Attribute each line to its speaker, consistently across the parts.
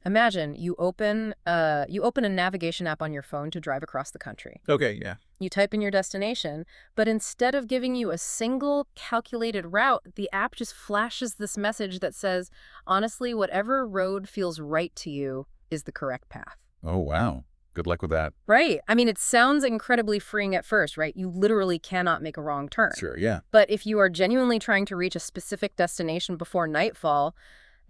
Speaker 1: Imagine you open a navigation app on your phone to drive across the country.
Speaker 2: Okay, yeah.
Speaker 1: You type in your destination, but instead of giving you a single calculated route, the app just flashes this message that says, honestly, whatever road feels right to you is the correct path.
Speaker 2: Oh, wow. Good luck with that.
Speaker 1: Right. I mean, it sounds incredibly freeing at first, right? You literally cannot make a wrong turn.
Speaker 2: Sure, yeah.
Speaker 1: But if you are genuinely trying to reach a specific destination before nightfall,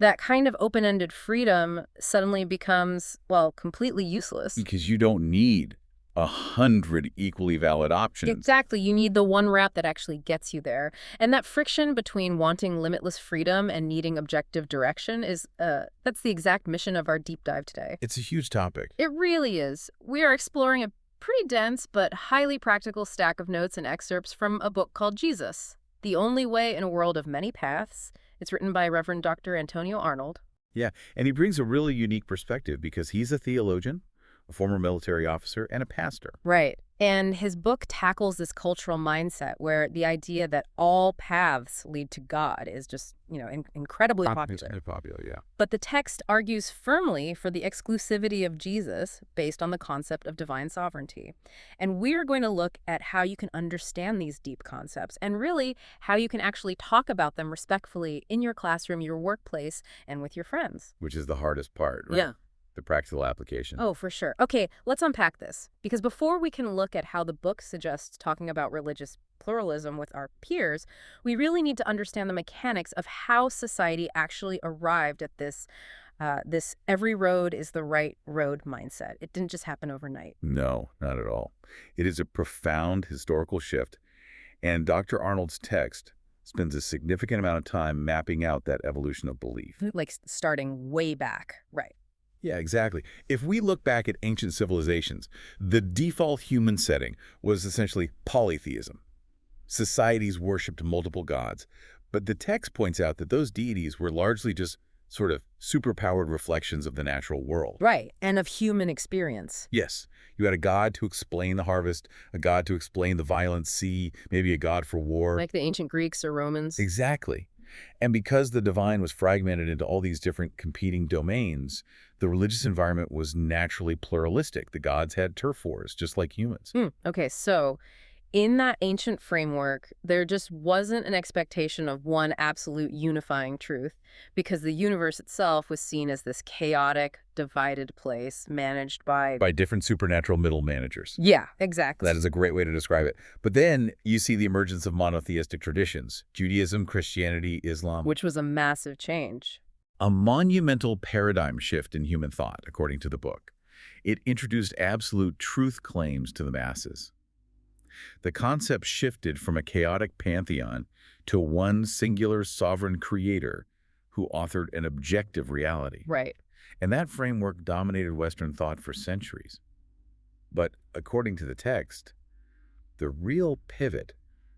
Speaker 1: that kind of open-ended freedom suddenly becomes, well, completely useless.
Speaker 2: Because you don't need 100 equally valid options.
Speaker 1: Exactly. You need the one route that actually gets you there. And that friction between wanting limitless freedom and needing objective direction that's the exact mission of our deep dive today.
Speaker 2: It's a huge topic.
Speaker 1: It really is. We are exploring a pretty dense but highly practical stack of notes and excerpts from a book called Jesus, The Only Way in a World of Many Paths. It's written by Reverend Dr. Antonio Arnold.
Speaker 2: Yeah, and he brings a really unique perspective because he's a theologian, a former military officer, and a pastor.
Speaker 1: Right. And his book tackles this cultural mindset where the idea that all paths lead to God is just, incredibly popular.
Speaker 2: It's popular, yeah.
Speaker 1: But the text argues firmly for the exclusivity of Jesus based on the concept of divine sovereignty. And we're going to look at how you can understand these deep concepts and really how you can actually talk about them respectfully in your classroom, your workplace, and with your friends.
Speaker 2: Which is the hardest part, right?
Speaker 1: Yeah.
Speaker 2: The practical application.
Speaker 1: Oh, for sure. Okay, let's unpack this. Because before we can look at how the book suggests talking about religious pluralism with our peers, we really need to understand the mechanics of how society actually arrived at this every road is the right road mindset. It didn't just happen overnight.
Speaker 2: No, not at all. It is a profound historical shift, and Dr. Arnold's text spends a significant amount of time mapping out that evolution of belief.
Speaker 1: Like starting way back, right?
Speaker 2: Yeah, exactly. If we look back at ancient civilizations, the default human setting was essentially polytheism. Societies worshipped multiple gods, but the text points out that those deities were largely just sort of superpowered reflections of the natural world.
Speaker 1: Right, and of human experience.
Speaker 2: Yes, you had a god to explain the harvest, a god to explain the violent sea, maybe a god for war.
Speaker 1: Like the ancient Greeks or Romans.
Speaker 2: Exactly. And because the divine was fragmented into all these different competing domains, the religious environment was naturally pluralistic. The gods had turf wars, just like humans.
Speaker 1: Okay, so in that ancient framework, there just wasn't an expectation of one absolute unifying truth because the universe itself was seen as this chaotic, divided place managed by
Speaker 2: different supernatural middle managers.
Speaker 1: Yeah, exactly.
Speaker 2: That is a great way to describe it. But then you see the emergence of monotheistic traditions, Judaism, Christianity, Islam.
Speaker 1: Which was a massive change.
Speaker 2: A monumental paradigm shift in human thought, according to the book. It introduced absolute truth claims to the masses. The concept shifted from a chaotic pantheon to one singular sovereign creator who authored an objective reality.
Speaker 1: Right.
Speaker 2: And that framework dominated Western thought for centuries. But according to the text, the real pivot,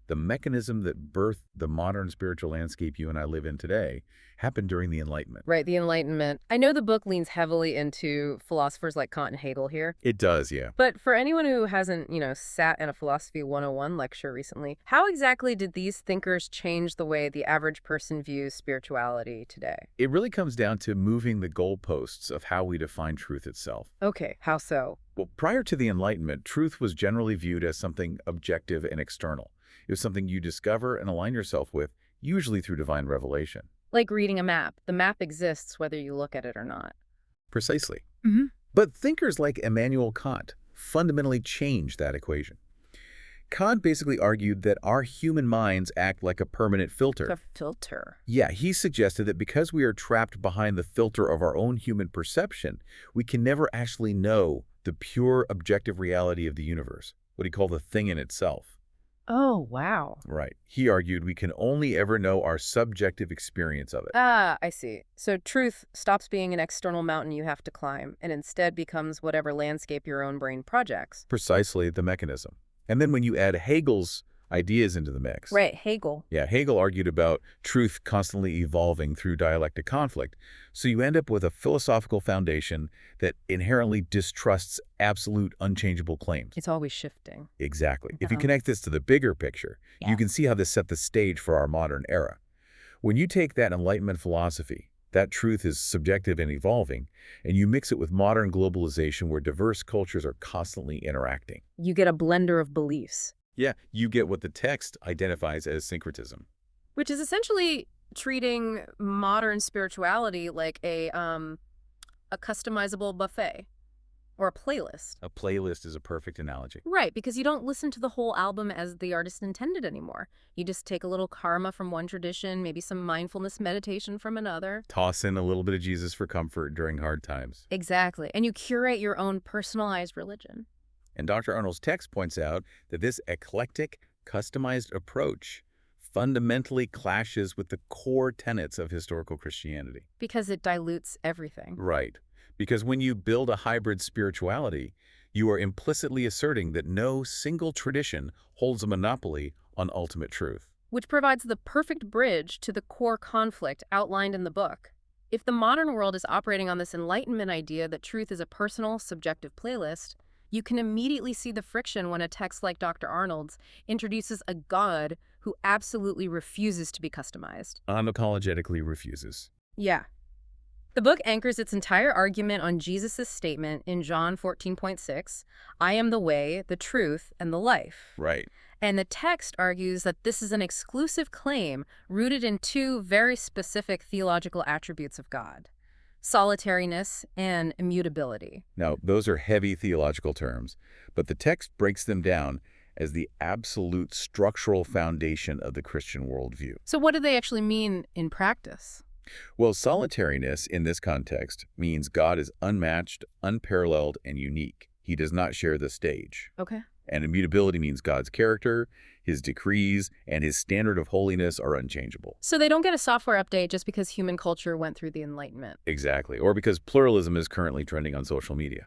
Speaker 2: the mechanism that birthed the modern spiritual landscape you and I live in today, happened during the Enlightenment.
Speaker 1: Right, the Enlightenment. I know the book leans heavily into philosophers like Kant and Hegel here.
Speaker 2: It does, yeah.
Speaker 1: But for anyone who hasn't, sat in a Philosophy 101 lecture recently, how exactly did these thinkers change the way the average person views spirituality today?
Speaker 2: It really comes down to moving the goalposts of how we define truth itself.
Speaker 1: Okay, how so?
Speaker 2: Well, prior to the Enlightenment, truth was generally viewed as something objective and external. It was something you discover and align yourself with, usually through divine revelation.
Speaker 1: Like reading a map. The map exists whether you look at it or not.
Speaker 2: Precisely.
Speaker 1: Mm-hmm.
Speaker 2: But thinkers like Immanuel Kant fundamentally changed that equation. Kant basically argued that our human minds act like a permanent filter.
Speaker 1: A filter?
Speaker 2: Yeah, he suggested that because we are trapped behind the filter of our own human perception, we can never actually know the pure objective reality of the universe, what he called the thing in itself.
Speaker 1: Oh, wow.
Speaker 2: Right. He argued we can only ever know our subjective experience of it.
Speaker 1: Ah, I see. So truth stops being an external mountain you have to climb and instead becomes whatever landscape your own brain projects.
Speaker 2: Precisely the mechanism. And then when you add Hegel's ideas into the mix.
Speaker 1: Right, Hegel.
Speaker 2: Yeah, Hegel argued about truth constantly evolving through dialectic conflict. So you end up with a philosophical foundation that inherently distrusts absolute unchangeable claims.
Speaker 1: It's always shifting.
Speaker 2: Exactly. If you connect this to the bigger picture, you can see how this set the stage for our modern era. When you take that Enlightenment philosophy, That truth is subjective and evolving, and you mix it with modern globalization where diverse cultures are constantly interacting.
Speaker 1: You get a blender of beliefs,
Speaker 2: Yeah, you get what the text identifies as syncretism.
Speaker 1: which is essentially treating modern spirituality like a customizable buffet or a playlist.
Speaker 2: A playlist is a perfect analogy.
Speaker 1: Right, because you don't listen to the whole album as the artist intended anymore. You just take a little karma from one tradition, maybe some mindfulness meditation from another.
Speaker 2: Toss in a little bit of Jesus for comfort during hard times.
Speaker 1: Exactly. And you curate your own personalized religion.
Speaker 2: And Dr. Arnold's text points out that this eclectic, customized approach fundamentally clashes with the core tenets of historical Christianity.
Speaker 1: Because it dilutes everything.
Speaker 2: Right. Because when you build a hybrid spirituality, you are implicitly asserting that no single tradition holds a monopoly on ultimate truth.
Speaker 1: Which provides the perfect bridge to the core conflict outlined in the book. If the modern world is operating on this Enlightenment idea that truth is a personal, subjective playlist, you can immediately see the friction when a text like Dr. Arnold's introduces a God who absolutely refuses to be customized.
Speaker 2: Unapologetically refuses.
Speaker 1: Yeah. The book anchors its entire argument on Jesus' statement in John 14.6, I am the way, the truth, and the life.
Speaker 2: Right.
Speaker 1: And the text argues that this is an exclusive claim rooted in two very specific theological attributes of God: solitariness and immutability.
Speaker 2: Now, those are heavy theological terms, but the text breaks them down as the absolute structural foundation of the Christian worldview.
Speaker 1: So what do they actually mean in practice?
Speaker 2: Well, solitariness in this context means God is unmatched, unparalleled, and unique. He does not share the stage.
Speaker 1: Okay.
Speaker 2: And immutability means God's character, his decrees, and his standard of holiness are unchangeable.
Speaker 1: So they don't get a software update just because human culture went through the Enlightenment.
Speaker 2: Exactly, or because pluralism is currently trending on social media.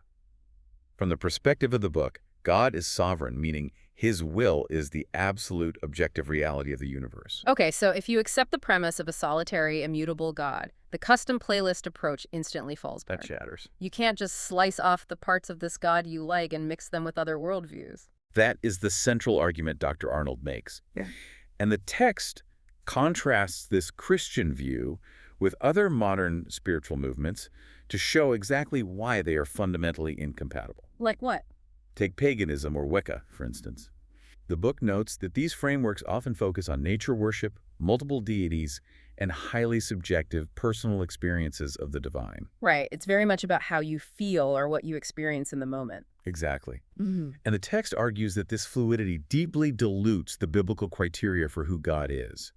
Speaker 2: From the perspective of the book, God is sovereign, meaning his will is the absolute objective reality of the universe.
Speaker 1: Okay, so if you accept the premise of a solitary, immutable God, the custom playlist approach instantly falls apart.
Speaker 2: That shatters.
Speaker 1: You can't just slice off the parts of this God you like and mix them with other worldviews.
Speaker 2: That is the central argument Dr. Arnold makes.
Speaker 1: Yeah.
Speaker 2: And the text contrasts this Christian view with other modern spiritual movements to show exactly why they are fundamentally incompatible.
Speaker 1: Like what?
Speaker 2: Take paganism or Wicca, for instance. The book notes that these frameworks often focus on nature worship, multiple deities, and highly subjective personal experiences of the divine.
Speaker 1: Right. It's very much about how you feel or what you experience in the moment.
Speaker 2: Exactly.
Speaker 1: Mm-hmm.
Speaker 2: And the text argues that this fluidity deeply dilutes the biblical criteria for who God is.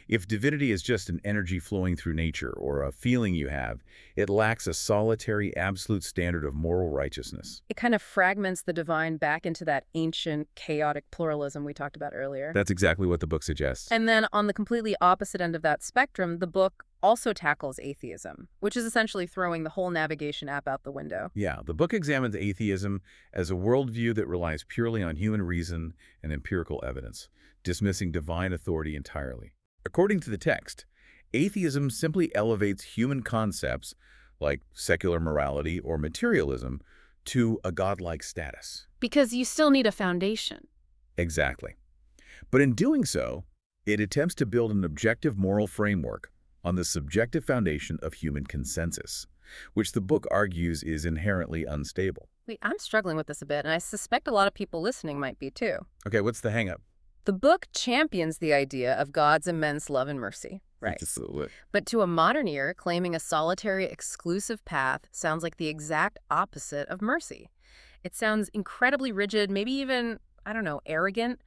Speaker 2: If divinity is just an energy flowing through nature or a feeling you have, it lacks a solitary, absolute standard of moral righteousness.
Speaker 1: It kind of fragments the divine back into that ancient, chaotic pluralism we talked about earlier.
Speaker 2: That's exactly what the book suggests.
Speaker 1: And then on the completely opposite end of that spectrum, the book also tackles atheism, which is essentially throwing the whole navigation app out the window.
Speaker 2: Yeah, the book examines atheism as a worldview that relies purely on human reason and empirical evidence, dismissing divine authority entirely. According to the text, atheism simply elevates human concepts like secular morality or materialism to a godlike status.
Speaker 1: Because you still need a foundation.
Speaker 2: Exactly. But in doing so, it attempts to build an objective moral framework on the subjective foundation of human consensus, which the book argues is inherently unstable.
Speaker 1: Wait, I'm struggling with this a bit, and I suspect a lot of people listening might be too.
Speaker 2: Okay, what's the hang-up?
Speaker 1: The book champions the idea of God's immense love and mercy. Right.
Speaker 2: Absolutely.
Speaker 1: But to a modern ear, claiming a solitary, exclusive path sounds like the exact opposite of mercy. It sounds incredibly rigid, maybe even, I don't know, arrogant.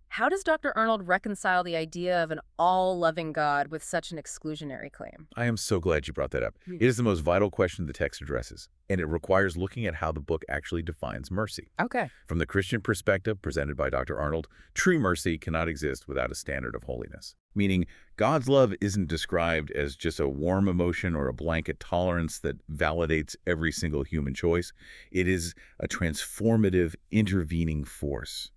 Speaker 1: How does Dr. Arnold reconcile the idea of an all-loving God with such an exclusionary claim?
Speaker 2: I am so glad you brought that up. It is the most vital question the text addresses, and it requires looking at how the book actually defines mercy.
Speaker 1: Okay.
Speaker 2: From the Christian perspective presented by Dr. Arnold, true mercy cannot exist without a standard of holiness. Meaning, God's love isn't described as just a warm emotion or a blanket tolerance that validates every single human choice. It is a transformative, intervening force.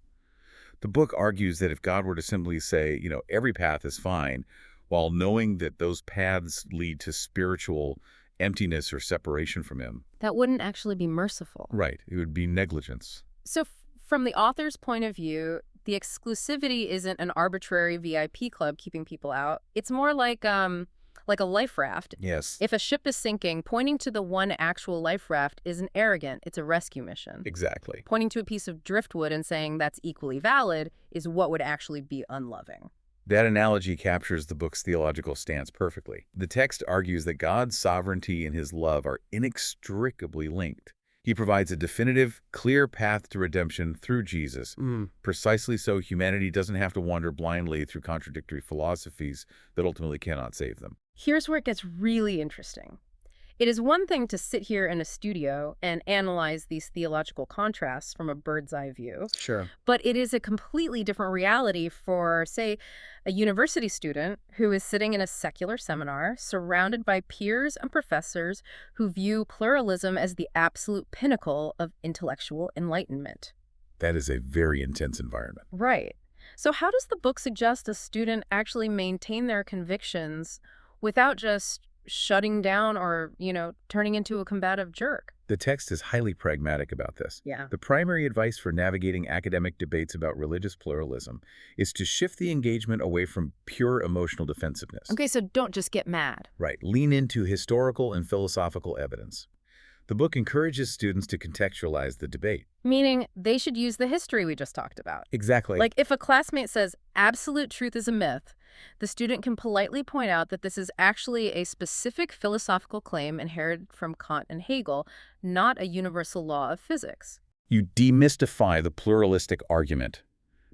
Speaker 2: The book argues that if God were to simply say, every path is fine, while knowing that those paths lead to spiritual emptiness or separation from him.
Speaker 1: That wouldn't actually be merciful.
Speaker 2: Right. It would be negligence.
Speaker 1: So from the author's point of view, the exclusivity isn't an arbitrary VIP club keeping people out. It's more like like a life raft.
Speaker 2: Yes,
Speaker 1: If a ship is sinking, pointing to the one actual life raft isn't arrogant, it's a rescue mission.
Speaker 2: exactly.
Speaker 1: Pointing to a piece of driftwood and saying that's equally valid is what would actually be unloving.
Speaker 2: That analogy captures the book's theological stance perfectly. The text argues that God's sovereignty and his love are inextricably linked. He provides a definitive, clear path to redemption through Jesus, precisely so humanity doesn't have to wander blindly through contradictory philosophies that ultimately cannot save them.
Speaker 1: Here's where it gets really interesting. It is one thing to sit here in a studio and analyze these theological contrasts from a bird's eye view,
Speaker 2: Sure.
Speaker 1: but it is a completely different reality for, say, a university student who is sitting in a secular seminar surrounded by peers and professors who view pluralism as the absolute pinnacle of intellectual enlightenment.
Speaker 2: That is a very intense environment.
Speaker 1: Right. So how does the book suggest a student actually maintain their convictions without just shutting down or, turning into a combative jerk?
Speaker 2: The text is highly pragmatic about this.
Speaker 1: Yeah.
Speaker 2: The primary advice for navigating academic debates about religious pluralism is to shift the engagement away from pure emotional defensiveness.
Speaker 1: Okay, so don't just get mad.
Speaker 2: Right. Lean into historical and philosophical evidence. The book encourages students to contextualize the debate.
Speaker 1: Meaning they should use the history we just talked about.
Speaker 2: Exactly.
Speaker 1: Like if a classmate says absolute truth is a myth, the student can politely point out that this is actually a specific philosophical claim inherited from Kant and Hegel, not a universal law of physics.
Speaker 2: You demystify the pluralistic argument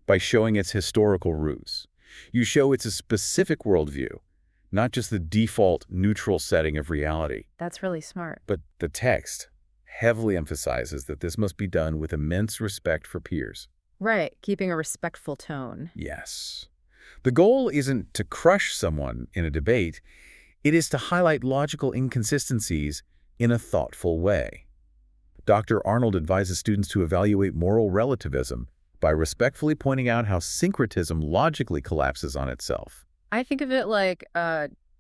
Speaker 2: by showing its historical roots. You show it's a specific worldview, not just the default neutral setting of reality.
Speaker 1: That's really smart.
Speaker 2: But the text heavily emphasizes that this must be done with immense respect for peers.
Speaker 1: Right, keeping a respectful tone.
Speaker 2: Yes. The goal isn't to crush someone in a debate. It is to highlight logical inconsistencies in a thoughtful way. Dr. Arnold advises students to evaluate moral relativism by respectfully pointing out how syncretism logically collapses on itself.
Speaker 1: I think of it like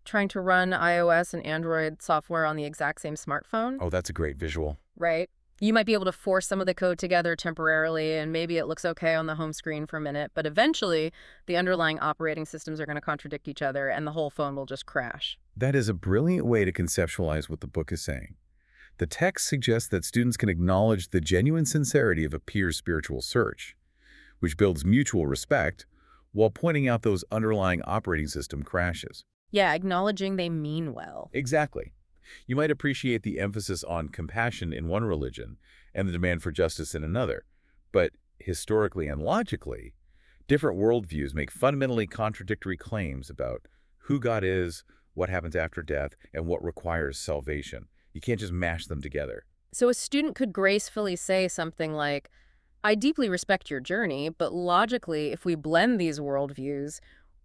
Speaker 1: trying to run iOS and Android software on the exact same smartphone.
Speaker 2: Oh, that's a great visual.
Speaker 1: Right? You might be able to force some of the code together temporarily, and maybe it looks okay on the home screen for a minute, but eventually the underlying operating systems are going to contradict each other, and the whole phone will just crash.
Speaker 2: That is a brilliant way to conceptualize what the book is saying. The text suggests that students can acknowledge the genuine sincerity of a peer's spiritual search, which builds mutual respect, while pointing out those underlying operating system crashes.
Speaker 1: Yeah, acknowledging they mean well.
Speaker 2: Exactly. You might appreciate the emphasis on compassion in one religion and the demand for justice in another, but historically and logically, different worldviews make fundamentally contradictory claims about who God is, what happens after death, and what requires salvation. You can't just mash them together.
Speaker 1: So a student could gracefully say something like, I deeply respect your journey, but logically, if we blend these worldviews,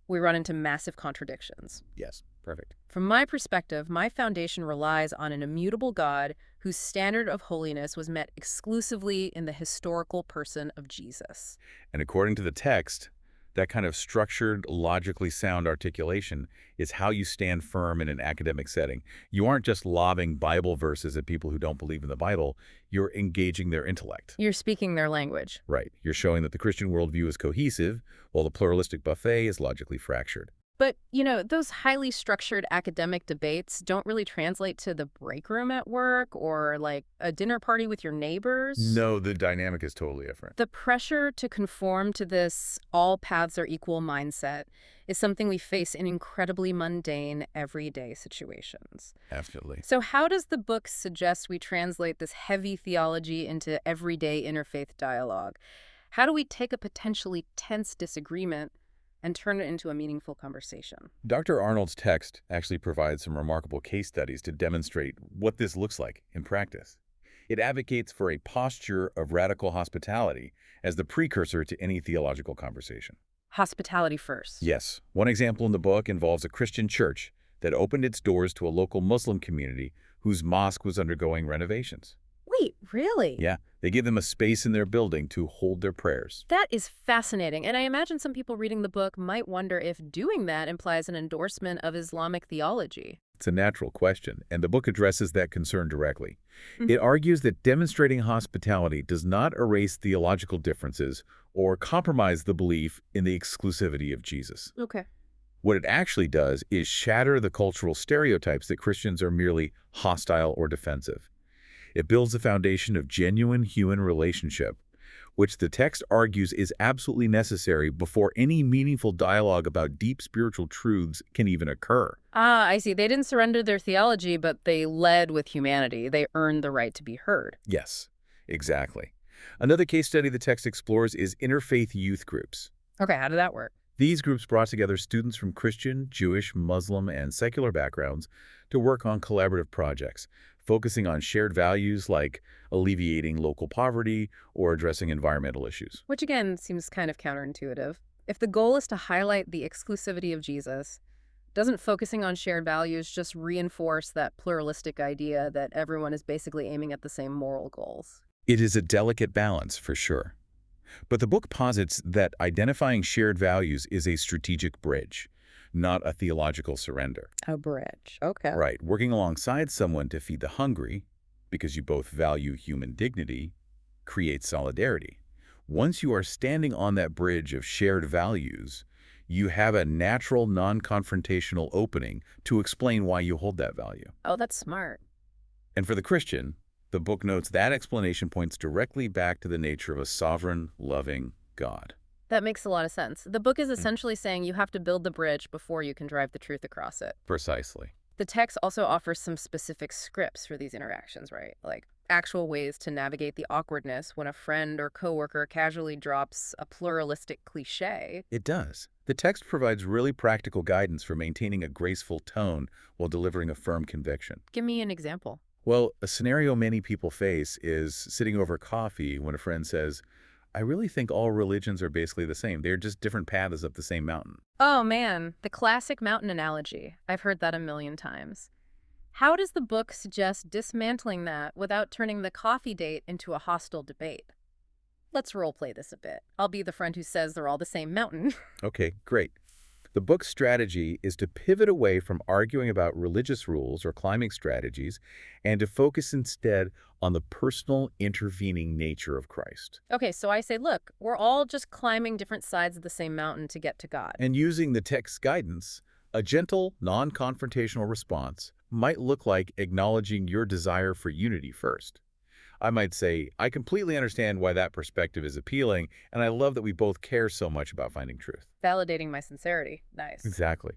Speaker 1: we run into massive contradictions.
Speaker 2: Yes, perfect.
Speaker 1: From my perspective, my foundation relies on an immutable God whose standard of holiness was met exclusively in the historical person of Jesus.
Speaker 2: And according to the text, that kind of structured, logically sound articulation is how you stand firm in an academic setting. You aren't just lobbing Bible verses at people who don't believe in the Bible. You're engaging their intellect.
Speaker 1: You're speaking their language.
Speaker 2: Right. You're showing that the Christian worldview is cohesive, while the pluralistic buffet is logically fractured.
Speaker 1: But, those highly structured academic debates don't really translate to the break room at work or, like, a dinner party with your neighbors.
Speaker 2: No, the dynamic is totally different.
Speaker 1: The pressure to conform to this all paths are equal mindset is something we face in incredibly mundane, everyday situations.
Speaker 2: Absolutely.
Speaker 1: So how does the book suggest we translate this heavy theology into everyday interfaith dialogue? How do we take a potentially tense disagreement and turn it into a meaningful conversation?
Speaker 2: Dr. Arnold's text actually provides some remarkable case studies to demonstrate what this looks like in practice. It advocates for a posture of radical hospitality as the precursor to any theological conversation.
Speaker 1: Hospitality first.
Speaker 2: Yes. One example in the book involves a Christian church that opened its doors to a local Muslim community whose mosque was undergoing renovations.
Speaker 1: Wait, really?
Speaker 2: Yeah, they give them a space in their building to hold their prayers.
Speaker 1: That is fascinating. And I imagine some people reading the book might wonder if doing that implies an endorsement of Islamic theology.
Speaker 2: It's a natural question, and the book addresses that concern directly. It argues that demonstrating hospitality does not erase theological differences or compromise the belief in the exclusivity of Jesus.
Speaker 1: Okay.
Speaker 2: What it actually does is shatter the cultural stereotypes that Christians are merely hostile or defensive. It builds the foundation of genuine human relationship, which the text argues is absolutely necessary before any meaningful dialogue about deep spiritual truths can even occur.
Speaker 1: Ah, I see. They didn't surrender their theology, but they led with humanity. They earned the right to be heard.
Speaker 2: Yes, exactly. Another case study the text explores is interfaith youth groups.
Speaker 1: Okay, how did that work?
Speaker 2: These groups brought together students from Christian, Jewish, Muslim, and secular backgrounds to work on collaborative projects, focusing on shared values like alleviating local poverty or addressing environmental issues.
Speaker 1: Which again seems kind of counterintuitive. If the goal is to highlight the exclusivity of Jesus, doesn't focusing on shared values just reinforce that pluralistic idea that everyone is basically aiming at the same moral goals?
Speaker 2: It is a delicate balance, for sure. But the book posits that identifying shared values is a strategic bridge, not a theological surrender.
Speaker 1: A bridge. Okay.
Speaker 2: Right, working alongside someone to feed the hungry, because you both value human dignity, creates solidarity. Once you are standing on that bridge of shared values, you have a natural, non-confrontational opening to explain why you hold that value.
Speaker 1: Oh, that's smart.
Speaker 2: And for the Christian, the book notes that explanation points directly back to the nature of a sovereign, loving God.
Speaker 1: That makes a lot of sense. The book is essentially saying you have to build the bridge before you can drive the truth across it.
Speaker 2: Precisely.
Speaker 1: The text also offers some specific scripts for these interactions, right? Like actual ways to navigate the awkwardness when a friend or coworker casually drops a pluralistic cliche.
Speaker 2: It does. The text provides really practical guidance for maintaining a graceful tone while delivering a firm conviction.
Speaker 1: Give me an example.
Speaker 2: Well, a scenario many people face is sitting over coffee when a friend says, I really think all religions are basically the same. They're just different paths up the same mountain.
Speaker 1: Oh man, the classic mountain analogy. I've heard that a million times. How does the book suggest dismantling that without turning the coffee date into a hostile debate? Let's roleplay this a bit. I'll be the friend who says they're all the same mountain.
Speaker 2: Okay, great. The book's strategy is to pivot away from arguing about religious rules or climbing strategies and to focus instead on the personal intervening nature of Christ.
Speaker 1: Okay, so I say, look, we're all just climbing different sides of the same mountain to get to God.
Speaker 2: And using the text's guidance, a gentle, non-confrontational response might look like acknowledging your desire for unity first. I might say, I completely understand why that perspective is appealing, and I love that we both care so much about finding truth.
Speaker 1: Validating my sincerity. Nice.
Speaker 2: Exactly.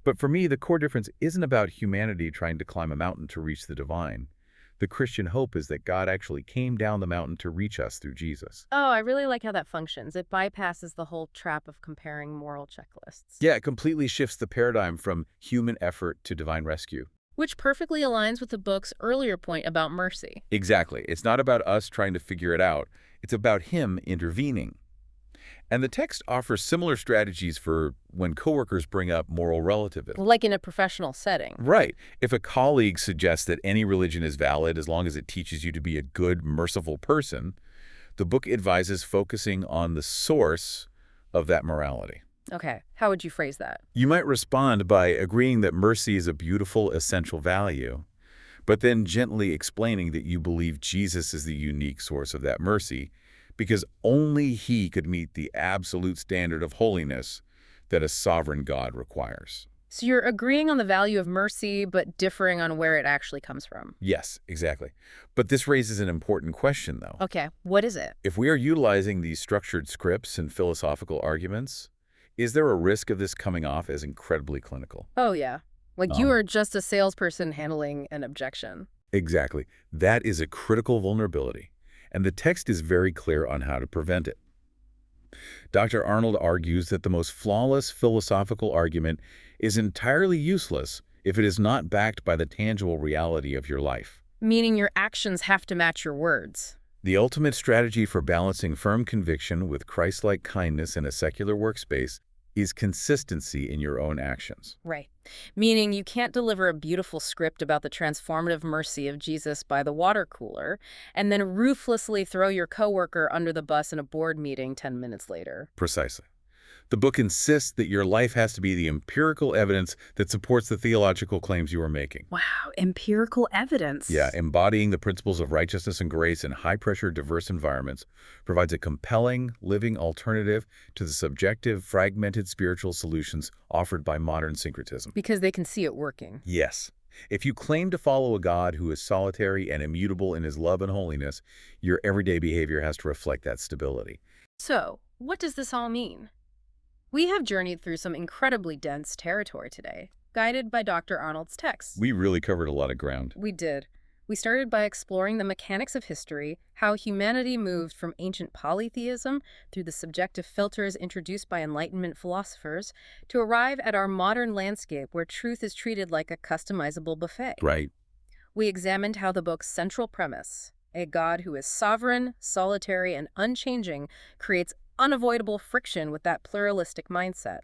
Speaker 2: But for me, the core difference isn't about humanity trying to climb a mountain to reach the divine. The Christian hope is that God actually came down the mountain to reach us through Jesus.
Speaker 1: Oh, I really like how that functions. It bypasses the whole trap of comparing moral checklists.
Speaker 2: Yeah, it completely shifts the paradigm from human effort to divine rescue.
Speaker 1: Which perfectly aligns with the book's earlier point about mercy.
Speaker 2: Exactly. It's not about us trying to figure it out. It's about him intervening. And the text offers similar strategies for when coworkers bring up moral relativism.
Speaker 1: Like in a professional setting.
Speaker 2: Right. If a colleague suggests that any religion is valid as long as it teaches you to be a good, merciful person, the book advises focusing on the source of that morality.
Speaker 1: Okay, how would you phrase that?
Speaker 2: You might respond by agreeing that mercy is a beautiful, essential value, but then gently explaining that you believe Jesus is the unique source of that mercy, because only he could meet the absolute standard of holiness that a sovereign God requires.
Speaker 1: So you're agreeing on the value of mercy, but differing on where it actually comes from.
Speaker 2: Yes, exactly. But this raises an important question, though.
Speaker 1: Okay, what is it?
Speaker 2: If we are utilizing these structured scripts and philosophical arguments, is there a risk of this coming off as incredibly clinical?
Speaker 1: Oh, yeah. Like you are just a salesperson handling an objection.
Speaker 2: Exactly. That is a critical vulnerability, and the text is very clear on how to prevent it. Dr. Arnold argues that the most flawless philosophical argument is entirely useless if it is not backed by the tangible reality of your life.
Speaker 1: Meaning your actions have to match your words.
Speaker 2: The ultimate strategy for balancing firm conviction with Christ-like kindness in a secular workspace is consistency in your own actions.
Speaker 1: Right. Meaning you can't deliver a beautiful script about the transformative mercy of Jesus by the water cooler and then ruthlessly throw your coworker under the bus in a board meeting 10 minutes later.
Speaker 2: Precisely. The book insists that your life has to be the empirical evidence that supports the theological claims you are making.
Speaker 1: Wow, empirical
Speaker 2: Yeah,
Speaker 1: evidence.
Speaker 2: embodying the principles of righteousness and grace in high-pressure, diverse environments provides a compelling, living alternative to the subjective, fragmented spiritual solutions offered by modern syncretism.
Speaker 1: Because they can see it working.
Speaker 2: Yes. If you claim to follow a God who is solitary and immutable in his love and holiness, your everyday behavior has to reflect that stability.
Speaker 1: So, what does this all mean? We have journeyed through some incredibly dense territory today, guided by Dr. Arnold's texts.
Speaker 2: We really covered a lot of ground.
Speaker 1: We did. We started by exploring the mechanics of history, how humanity moved from ancient polytheism through the subjective filters introduced by Enlightenment philosophers to arrive at our modern landscape where truth is treated like a customizable buffet.
Speaker 2: Right.
Speaker 1: We examined how the book's central premise, a God who is sovereign, solitary, and unchanging, creates unavoidable friction with that pluralistic mindset.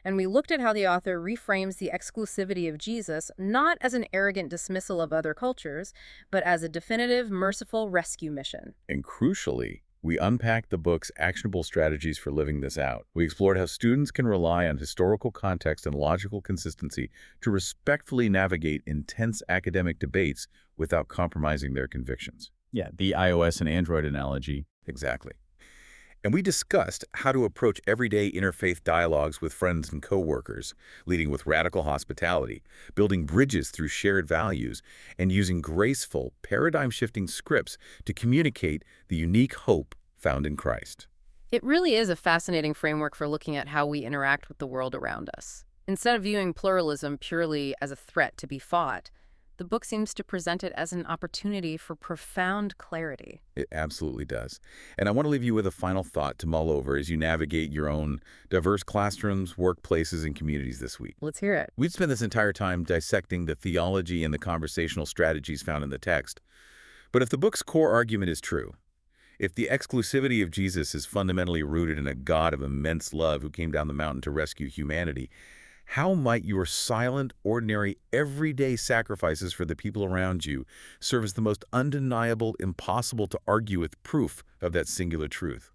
Speaker 1: And we looked at how the author reframes the exclusivity of Jesus not as an arrogant dismissal of other cultures, but as a definitive, merciful rescue mission.
Speaker 2: And crucially, we unpacked the book's actionable strategies for living this out. We explored how students can rely on historical context and logical consistency to respectfully navigate intense academic debates without compromising their convictions. Yeah, the iOS and Android analogy. Exactly. And we discussed how to approach everyday interfaith dialogues with friends and coworkers, leading with radical hospitality, building bridges through shared values, and using graceful, paradigm-shifting scripts to communicate the unique hope found in Christ.
Speaker 1: It really is a fascinating framework for looking at how we interact with the world around us. Instead of viewing pluralism purely as a threat to be fought, the book seems to present it as an opportunity for profound clarity.
Speaker 2: It absolutely does. And I want to leave you with a final thought to mull over as you navigate your own diverse classrooms, workplaces, and communities this week.
Speaker 1: Let's hear it.
Speaker 2: We'd spent this entire time dissecting the theology and the conversational strategies found in the text. But if the book's core argument is true, if the exclusivity of Jesus is fundamentally rooted in a God of immense love who came down the mountain to rescue humanity, how might your silent, ordinary, everyday sacrifices for the people around you serve as the most undeniable, impossible to argue with proof of that singular truth?